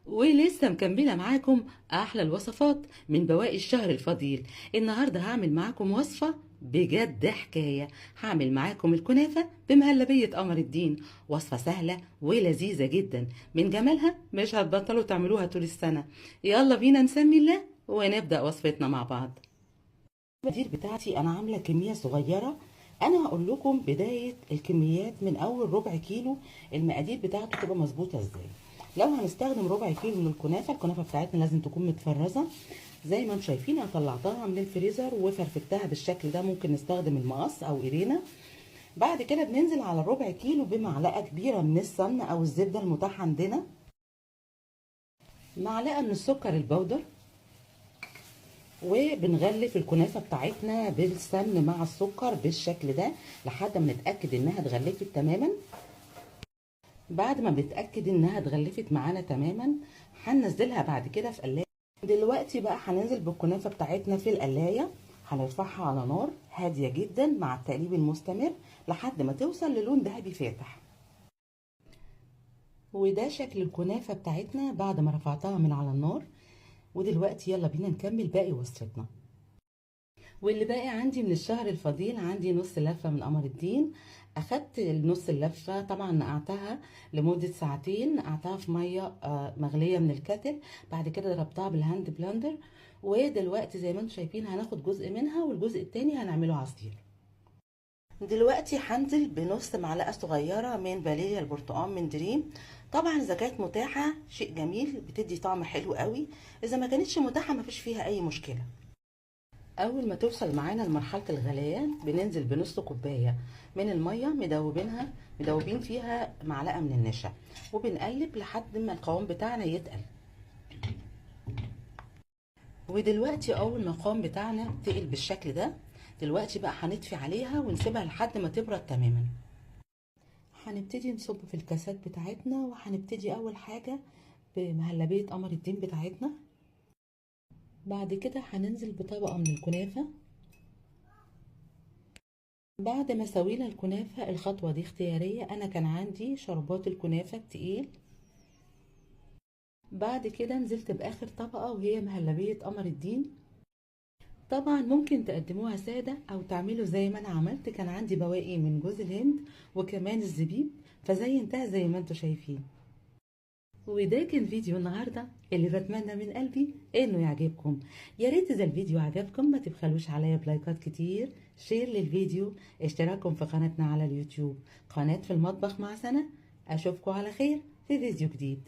ولسه مكملة معاكم أحلى الوصفات من بواقي الشهر الفضيل. النهاردة هعمل معاكم وصفة بجد حكاية. هعمل معاكم الكنافة بمهلبية قمر الدين، وصفة سهلة ولذيذة جدا، من جمالها مش هتبطلوا تعملوها طول السنة. يلا بينا نسمي الله ونبدأ وصفتنا مع بعض. المقادير بتاعتي أنا عاملة كمية صغيرة. أنا هقول لكم بداية الكميات من أول ربع كيلو، المقادير بتاعته تبقى مظبوطة ازاي. لو هنستخدم ربع كيلو من الكنافة بتاعتنا لازم تكون متفرزة زي ما انتم شايفين. انا طلعتها من الفريزر وفرفتها بالشكل ده، ممكن نستخدم المقص او ايرينا. بعد كده بننزل على الربع كيلو بمعلقة كبيرة من السمنة او الزبدة المتاح عندنا، معلقة من السكر البودر، وبنغلف الكنافه بتاعتنا بالسمن مع السكر بالشكل ده لحد ما نتاكد انها اتغلفت تماما. بعد ما بنتاكد انها اتغلفت معانا تماما هننزلها بعد كده في قلايه. دلوقتي بقى هننزل بالكنافه بتاعتنا في القلايه، هنرفعها على نار هاديه جدا مع التقليب المستمر لحد ما توصل للون ذهبي فاتح. وده شكل الكنافه بتاعتنا بعد ما رفعتها من على النار. ودلوقتي يلا بينا نكمل باقي وصفتنا. واللي باقي عندي من الشهر الفضيل عندي نص لفة من قمر الدين. اخدت النص اللفة طبعا نقعتها لمدة ساعتين، نقعتها في مية مغلية من الكتل، بعد كده ضربتها بالهاند بلندر. ودلوقتي زي ما انتم شايفين هناخد جزء منها والجزء التاني هنعمله عصير. دلوقتي هنزل بنص معلقة صغيرة من فانيليا البرتقال من دريم. طبعا اذا كانت متاحة شيء جميل، بتدي طعم حلو قوي. اذا ما كانتش متاحة مفيش فيها اي مشكلة. اول ما توصل معانا لمرحله الغليان بننزل بنص كوبايه من الميه مدوبين فيها معلقه من النشا، وبنقلب لحد ما القوام بتاعنا يتقل. ودلوقتي اول ما القوام بتاعنا تقل بالشكل ده، دلوقتي بقى هنطفي عليها ونسيبها لحد ما تبرد تماما. هنبتدي نصب في الكاسات بتاعتنا، وهنبتدي اول حاجه بمهلبيه قمر الدين بتاعتنا. بعد كده هننزل بطبقه من الكنافه. بعد ما سوينا الكنافة، الخطوة دي اختيارية، انا كان عندي شربات الكنافة التقيل. بعد كده نزلت باخر طبقة وهي مهلبية قمر الدين. طبعا ممكن تقدموها سادة او تعملوا زي ما انا عملت، كان عندي بواقي من جوز الهند وكمان الزبيب، فزينتها زي ما انتوا شايفين. وده كان فيديو النهاردة اللي بتمنى من قلبي انه يعجبكم. يا ريت اذا الفيديو عجبكم ما تبخلوش عليا بلايكات كتير، شير للفيديو، اشتراككم في قناتنا على اليوتيوب قناة في المطبخ مع سنة. اشوفكم على خير في فيديو جديد.